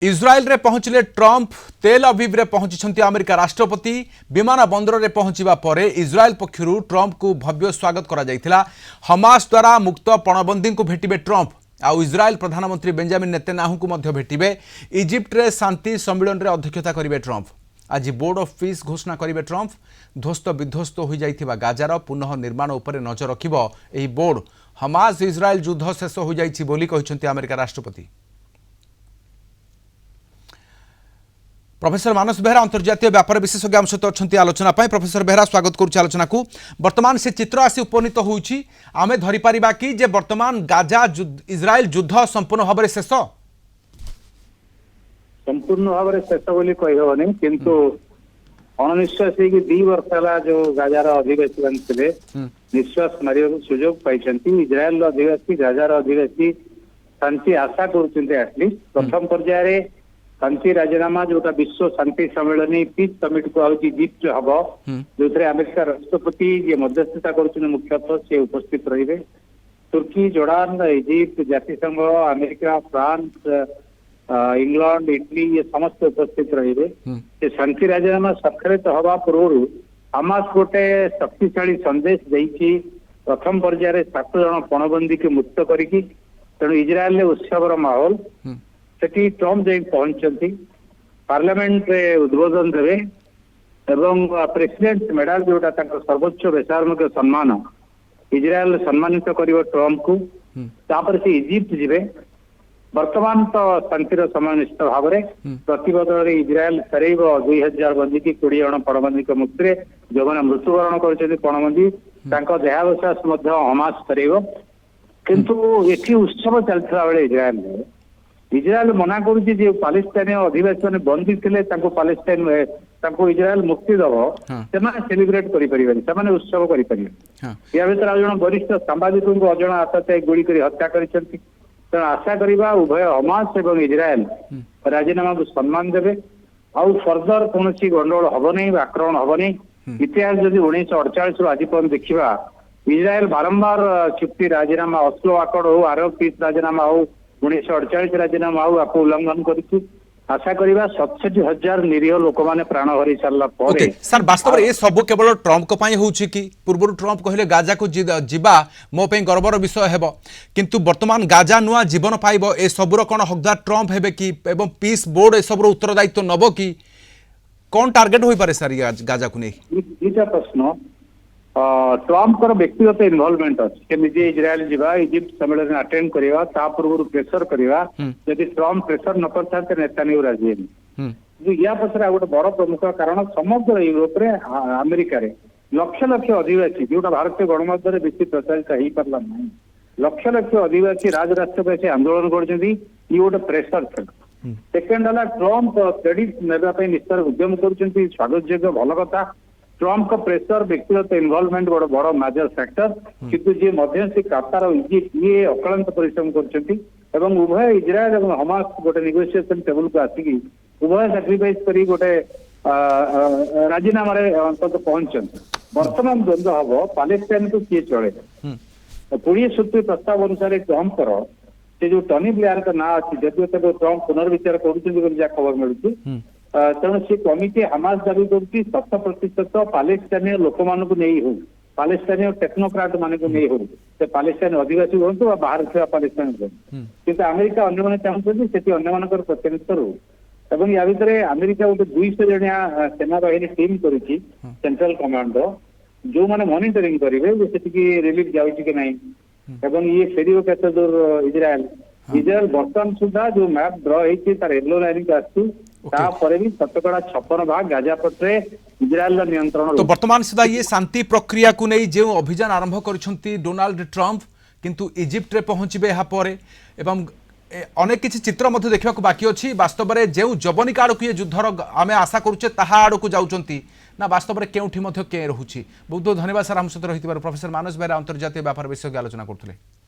इज्राएल रे पहुंचले ट्रंप तेल अविव रे पहुंची अमेरिका राष्ट्रपति विमान बंदर रे पहुंचवा परे इज्राएल पक्षरु ट्रंप को भव्य स्वागत करा जायथिला। हमास द्वारा मुक्त पणबंदी को भेटिबे ट्रंप आउ इज्राएल प्रधानमंत्री बेंजामिन नेतन्याहू को मध्य भेटिबे। इजिप्ट रे शांति सम्मेलन रे अध्यक्षता करिवे ट्रंप। आज बोर्ड ऑफ पीस घोषणा करिवे ट्रंप। ध्वस्त विध्वस्त हो जाइथिबा गाजार पुनः निर्माण उपरे नजर रखिबो एही बोर्ड। हमास इज्राएल युद्ध शेष हो जाइछि बोली कहिसंती अमेरिका राष्ट्रपति। प्रोफेसर मानस बेहरा अंतर्जातीय व्यापार विशेषज्ञ आम सहित अच्छा आलोचना। प्रोफेसर बेहरा स्वागत करुच्ची आलोचना को। वर्तमान से चित्र आसी उपनीत होउछि आमे धरि परिबा कि जे वर्तमान गाजा इज्राएल युद्ध संपूर्ण भाव शेष संपूर्ण भाव शेष बोली कहबनी किंतु अनिश्वास कि 2 वर्ष है जो गाजार अधिवासी थे निश्वास मारे सुजोग पाई। इज्राएल अधिवासी गाजार अधिवासी शांति आशा करेटलिस्ट प्रथम पर्यायर शांति राजीनामा जोटा विश्व शांति सम्मेलन पीस समिट को इजिप्ट हम जो अमेरिका राष्ट्रपति जी मध्यस्थता कर मुख्यतः से उपस्थित रहे। तुर्की जोर्डान इजिप्ट जातिसंघ अमेरिका फ्रांस इंग्लैंड इटली ये समस्त उपस्थित रहे। शांति राजीनामा स्वाक्षरित हवा पूर्व हमास गोटे शक्तिशाली संदेश देकी प्रथम पर्यायर 7 जन पणबंदी के मुक्त करी तेणु इज्राएल उत्सवर माहौल सेठी ट्रंप जाई पहुंचती पार्लियामेंट रे उद्बोधन देवे एवं प्रेसिडेंट मेडल जोटा सर्वोच्च बेसामरिक सम्मान इज्राएल सम्मानित करिवो ट्रंप को। तापर से इजिप्ट जिवे। वर्तमान तो शांतिर समय निश्चित भाव में प्रतिबदल इज्राएल फेरब 2000 बंदी की 20 जन पणबंदी मुक्ति जो मैंने मृत्युवरण कर पणबंदी देहावशेष हमास फेरब किंतु ये उत्सव चलता बेले इज्राएल मना करुच्ची जो पालेस्टाइन अधिवासी मैंने बंदी थे पालेस्टाइन इज्राएल मुक्ति दब से सेलिब्रेट करें उत्सव करें। या भर आज जन वरिष्ठ सांबादिक को अजणा आततायी गुड़ी कर हत्या कर तेणु आशा करवा उभय हमास और इज्राएल राजीनामा को सम्मान देवे आउ फर्दर कौन गंडगोल हम नहीं आक्रमण हम नहीं। इतिहास जदि 1948 आज पर्यटन देखा इज्राएल बारंबार चुक्ति राजीनामा अस्लो आकड़ हो आरब पीस राजीनामा हो 1948 राजीनामा आपको उल्लंघन कर आशा करवा 67,000 निरीह लोक मैंने प्राण हरी सारा सर वास्तव में ये सब केवल ट्रंप कि पूर्व ट्रंप कहले गाजा को जीवा मो गर्वर विषय है किंतु वर्तमान गाजा नुआ जीवन पाइब ए सबुर कौन हकदार ट्रंप हे कि एवं पीस बोर्ड ए सबुर उत्तरदायित्व नब कि कौन टार्गेट हो पारे सर गाजा को नहीं प्रश्न ट्रंप व्यक्तिगत इनवॉल्वमेंट अच्छे निजे इज्राएल जावा इजिप्ट सम्मेलन अटेंड करवा पूर्व प्रेसर करवा जदि ट्रंप प्रेसर न करते नेतान्याहू राजी है। या पचर गोटे बड़ प्रमुख कारण समग्र यूरोप रे अमेरिका रे लक्ष लक्ष अधिवासी जोटा भारतीय गणमाध्यम बेसी प्रचारित हो पार्ला ना लक्ष लक्ष अधिवासी राजराष्ट्र पर आंदोलन कर गोटे प्रेसर थे। सेकेंड है ट्रंप क्रेडिट नापी निश्चय उद्यम कर स्वागत योग्य भल कथा ट्रंप का प्रेसर व्यक्तिगत इनवॉल्वमेंट गोटे बड़ मेजर फैक्टर किंतु जी मध्यस्थी कातार इजिप्ट ये अक्लांत परिश्रम कर उभय इज्राएल और हमास गोटे नेगोशिएशन टेबल को आसिक उभय सैक्रिफाइस कर गोटे राजीनामा अंत पहुंचते वर्तमान द्वंद्व हम पालेस्टाइन को किए चले पुणी सूत्री प्रस्ताव अनुसार ट्रंप से जो टनी ब्लेयर का ना अच्छी जदिव ट्रंप पुनर्विचार कर खबर मिलूँ तेणु से कमिटी हमास दावी कर 100% पालेस्टाइन लोक मान नहीं हो पालेस्टाइन टेक्नोक्राट मान नहीं हो पालेस्टाइन अधिवासी हूँ बाहर थे पालेस्टाइन किंतु अमेरिका अन्य चाहते से अन्य प्रतिनिधित्व रो या भितर अमेरिका गोटे 200 जणिया सेना बाहिनी टीम करुच्ची सेंट्रल कमांडो जो मैंने मॉनिटरिंग करेंगे रिलीफ जाऊँगी कि नहीं ये फेर केते दूर इज्राएल बर्तमान सुधा जो मैप ड्र होतार येलो लाइन आसपर भी शतकड़ा 56 भाग गाजा पट्टे इज्राएल नियंत्रण। तो वर्तमान सुधा ये शांति प्रक्रिया को नहीं जो अभियान आरंभ कर डोनाल्ड ट्रंप किंतु इजिप्ट रे पहुंचे एवं अनेक किसी चित्र देखा बाकी अच्छी वास्तव में जो जवनिक आड़ को ये युद्धर आम आशा करुचे ताहा आड़ को जाऊँगी ना वास्तव में केउठी किए रोचे। बहुत बहुत धन्यवाद सर आम सहित रही प्रोफेसर मानस बेहरा अंतर्जातीय व्यापार विषय आलोचना करते।